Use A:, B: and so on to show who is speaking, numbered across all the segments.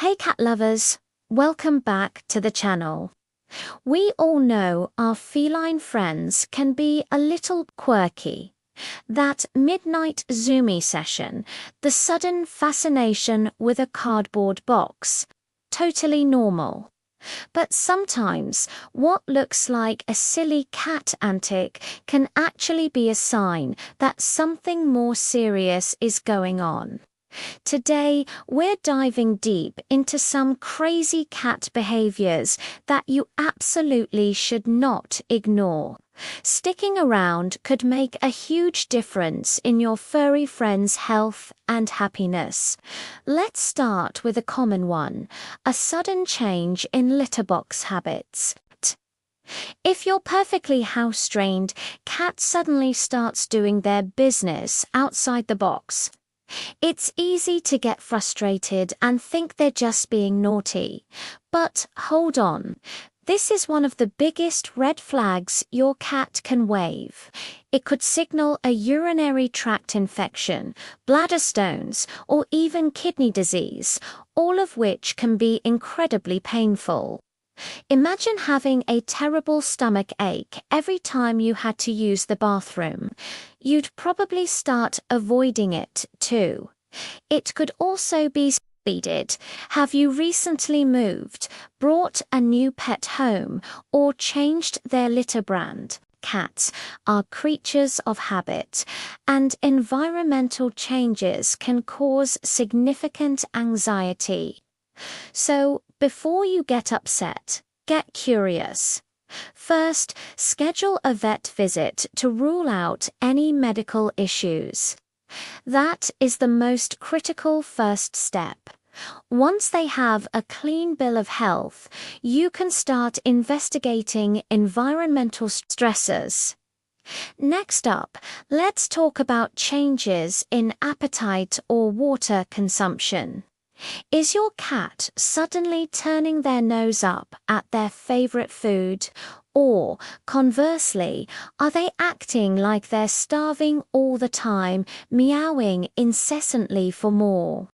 A: Hey cat lovers, welcome back to the channel. We all know our feline friends can be a little quirky. That midnight zoomy session, the sudden fascination with a cardboard box, totally normal. But sometimes what looks like a silly cat antic can actually be a sign that something more serious is going on. Today, we're diving deep into some crazy cat behaviors that you absolutely should not ignore. Sticking around could make a huge difference in your furry friend's health and happiness. Let's start with a common one, a sudden change in litter box habits. If you're perfectly house-trained, cat suddenly starts doing their business outside the box. It's easy to get frustrated and think they're just being naughty. But hold on. This is one of the biggest red flags your cat can wave. It could signal a urinary tract infection, bladder stones, or even kidney disease, all of which can be incredibly painful. Imagine having a terrible stomach ache every time you had to use the bathroom. You'd probably start avoiding it too. It could also be speeded. Have you recently moved, brought a new pet home, or changed their litter brand? Cats are creatures of habit, and environmental changes can cause significant anxiety. So, before you get upset, get curious. First, schedule a vet visit to rule out any medical issues. That is the most critical first step. Once they have a clean bill of health, you can start investigating environmental stressors. Next up, let's talk about changes in appetite or water consumption. Is your cat suddenly turning their nose up at their favorite food? Or, conversely, are they acting like they're starving all the time, meowing incessantly for more?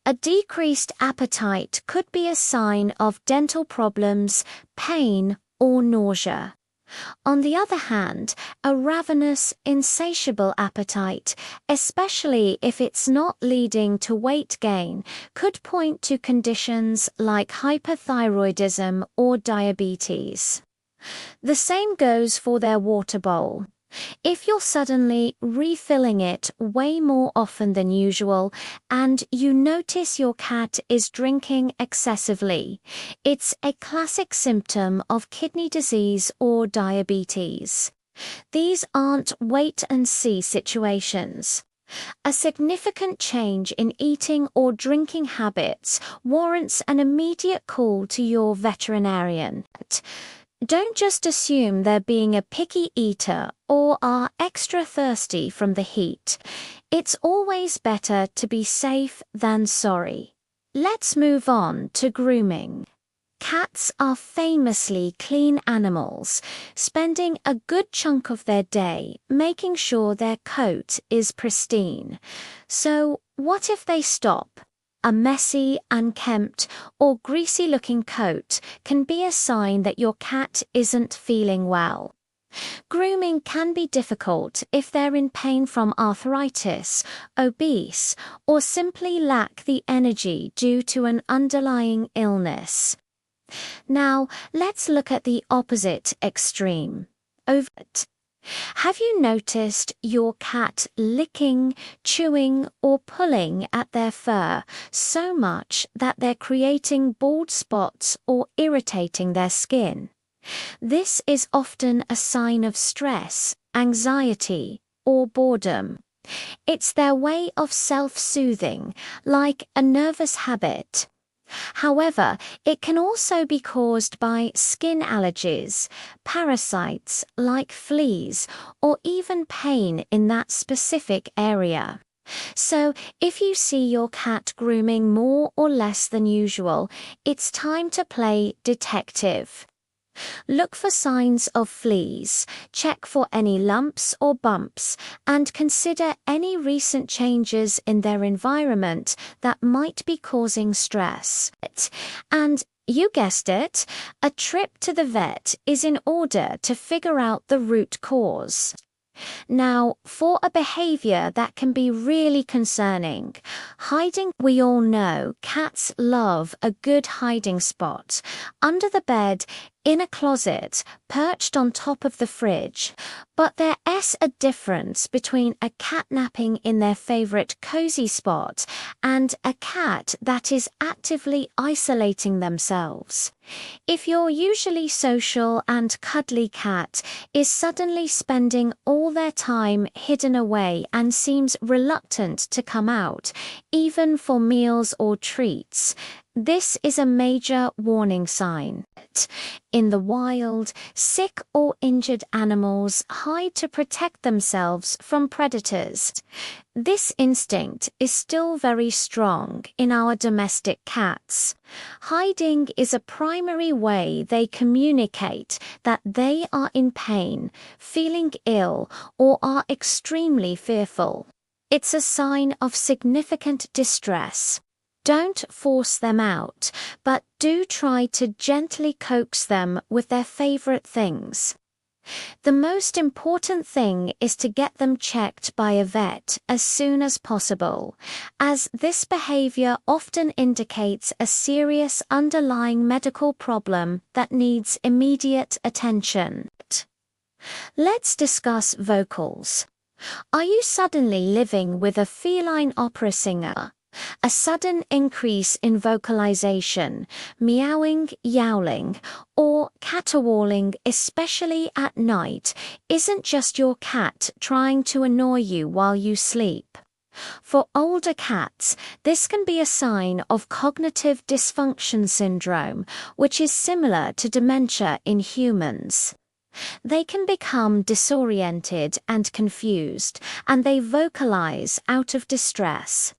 A: A decreased appetite could be a sign of dental problems, pain, or nausea. On the other hand, a ravenous, insatiable appetite, especially if it's not leading to weight gain, could point to conditions like hyperthyroidism or diabetes. The same goes for their water bowl. If you're suddenly refilling it way more often than usual and you notice your cat is drinking excessively, it's a classic symptom of kidney disease or diabetes. These aren't wait-and-see situations. A significant change in eating or drinking habits warrants an immediate call to your veterinarian. Don't just assume they're being a picky eater or are extra thirsty from the heat. It's always better to be safe than sorry. Let's move on to grooming. Cats are famously clean animals, spending a good chunk of their day making sure their coat is pristine. So, what if they stop? A messy, unkempt, or greasy-looking coat can be a sign that your cat isn't feeling well. Grooming can be difficult if they're in pain from arthritis, obese, or simply lack the energy due to an underlying illness. Now, let's look at the opposite extreme. Have you noticed your cat licking, chewing, or pulling at their fur so much that they're creating bald spots or irritating their skin? This is often a sign of stress, anxiety, or boredom. It's their way of self-soothing, like a nervous habit. However, it can also be caused by skin allergies, parasites like fleas, or even pain in that specific area. So, if you see your cat grooming more or less than usual, it's time to play detective. Look for signs of fleas, check for any lumps or bumps, and consider any recent changes in their environment that might be causing stress. And you guessed it, a trip to the vet is in order to figure out the root cause. Now, for a behavior that can be really concerning, hiding. We all know cats love a good hiding spot, under the bed, in a closet, perched on top of the fridge. But there's a difference between a cat napping in their favorite cozy spot and a cat that is actively isolating themselves. If your usually social and cuddly cat is suddenly spending all their time hidden away and seems reluctant to come out, even for meals or treats, this is a major warning sign. In the wild, sick or injured animals hide to protect themselves from predators. This instinct is still very strong in our domestic cats. Hiding is a primary way they communicate that they are in pain, feeling ill, or are extremely fearful. It's a sign of significant distress. Don't force them out, but do try to gently coax them with their favorite things. The most important thing is to get them checked by a vet as soon as possible, as this behavior often indicates a serious underlying medical problem that needs immediate attention. Let's discuss vocals. Are you suddenly living with a feline opera singer? A sudden increase in vocalization, meowing, yowling, or caterwauling, especially at night, isn't just your cat trying to annoy you while you sleep. For older cats, this can be a sign of cognitive dysfunction syndrome, which is similar to dementia in humans. They can become disoriented and confused, and they vocalize out of distress.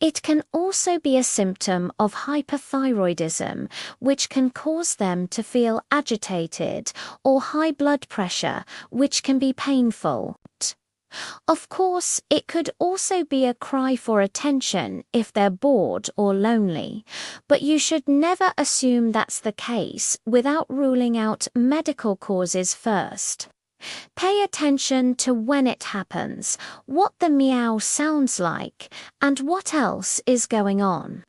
A: It can also be a symptom of hyperthyroidism, which can cause them to feel agitated, or high blood pressure, which can be painful. Of course, it could also be a cry for attention if they're bored or lonely, but you should never assume that's the case without ruling out medical causes first. Pay attention to when it happens, what the meow sounds like, and what else is going on.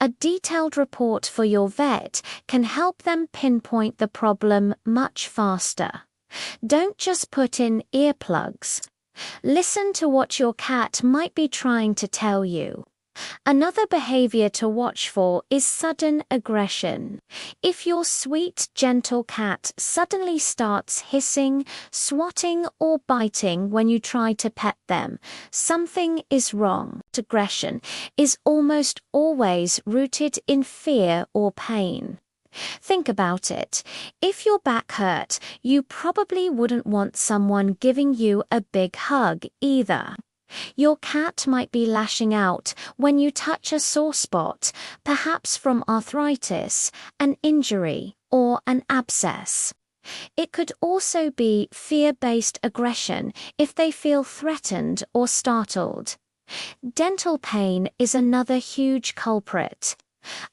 A: A detailed report for your vet can help them pinpoint the problem much faster. Don't just put in earplugs. Listen to what your cat might be trying to tell you. Another behavior to watch for is sudden aggression. If your sweet, gentle cat suddenly starts hissing, swatting, or biting when you try to pet them, something is wrong. Aggression is almost always rooted in fear or pain. Think about it. If your back hurt, you probably wouldn't want someone giving you a big hug either. Your cat might be lashing out when you touch a sore spot, perhaps from arthritis, an injury, or an abscess. It could also be fear-based aggression if they feel threatened or startled. Dental pain is another huge culprit.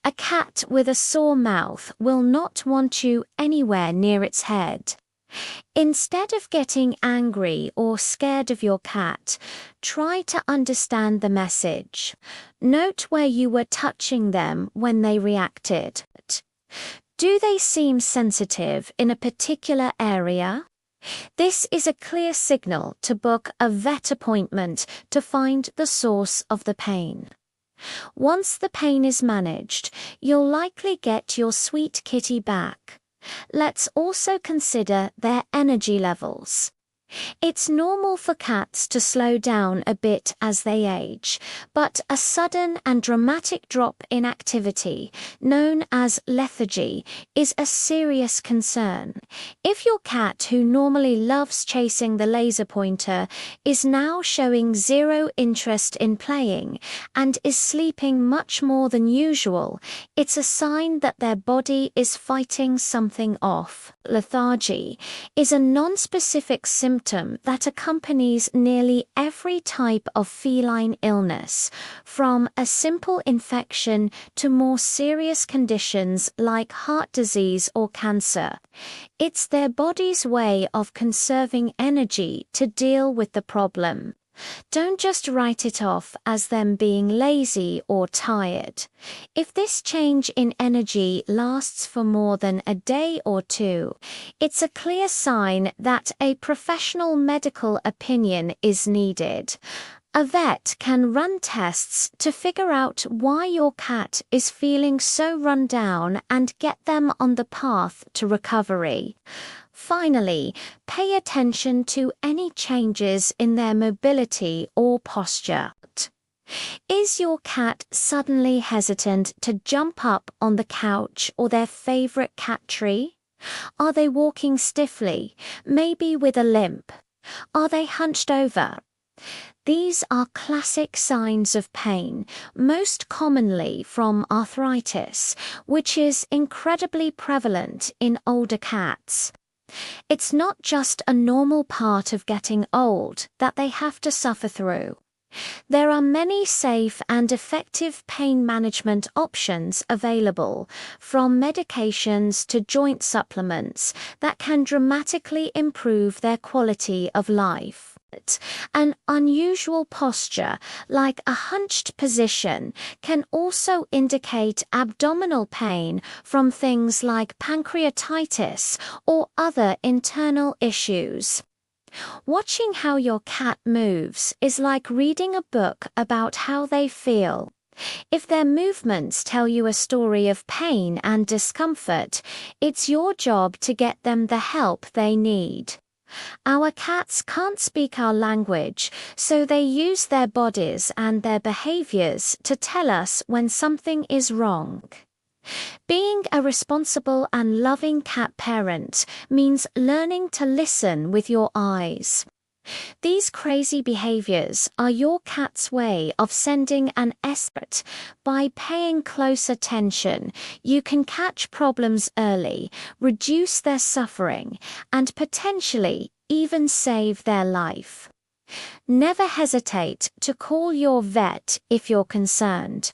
A: A cat with a sore mouth will not want you anywhere near its head. Instead of getting angry or scared of your cat, try to understand the message. Note where you were touching them when they reacted. Do they seem sensitive in a particular area? This is a clear signal to book a vet appointment to find the source of the pain. Once the pain is managed, you'll likely get your sweet kitty back. Let's also consider their energy levels. It's normal for cats to slow down a bit as they age, but a sudden and dramatic drop in activity, known as lethargy, is a serious concern. If your cat, who normally loves chasing the laser pointer, is now showing zero interest in playing and is sleeping much more than usual, it's a sign that their body is fighting something off. Lethargy is a non-specific symptom that accompanies nearly every type of feline illness, from a simple infection to more serious conditions like heart disease or cancer. It's their body's way of conserving energy to deal with the problem. Don't just write it off as them being lazy or tired. If this change in energy lasts for more than a day or two, it's a clear sign that a professional medical opinion is needed. A vet can run tests to figure out why your cat is feeling so run down and get them on the path to recovery. Finally, pay attention to any changes in their mobility or posture. Is your cat suddenly hesitant to jump up on the couch or their favorite cat tree? Are they walking stiffly, maybe with a limp? Are they hunched over? These are classic signs of pain, most commonly from arthritis, which is incredibly prevalent in older cats. It's not just a normal part of getting old that they have to suffer through. There are many safe and effective pain management options available, from medications to joint supplements, that can dramatically improve their quality of life. An unusual posture, like a hunched position, can also indicate abdominal pain from things like pancreatitis or other internal issues. Watching how your cat moves is like reading a book about how they feel. If their movements tell you a story of pain and discomfort, it's your job to get them the help they need. Our cats can't speak our language, so they use their bodies and their behaviors to tell us when something is wrong. Being a responsible and loving cat parent means learning to listen with your eyes. These crazy behaviors are your cat's way of sending an SOS. By paying close attention, you can catch problems early, reduce their suffering, and potentially even save their life. Never hesitate to call your vet if you're concerned.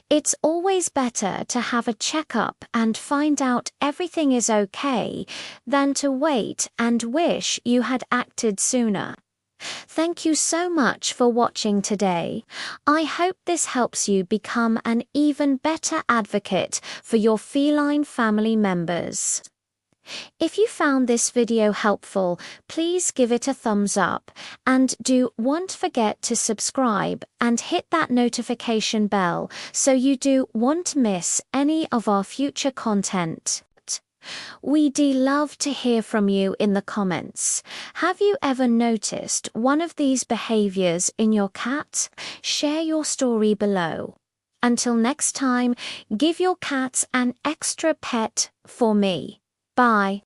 A: It's always better to have a checkup and find out everything is okay than to wait and wish you had acted sooner. Thank you so much for watching today. I hope this helps you become an even better advocate for your feline family members. If you found this video helpful, please give it a thumbs up, and don't forget to subscribe and hit that notification bell so you won't miss any of our future content. We'd love to hear from you in the comments. Have you ever noticed one of these behaviors in your cat? Share your story below. Until next time, give your cats an extra pet for me. Bye.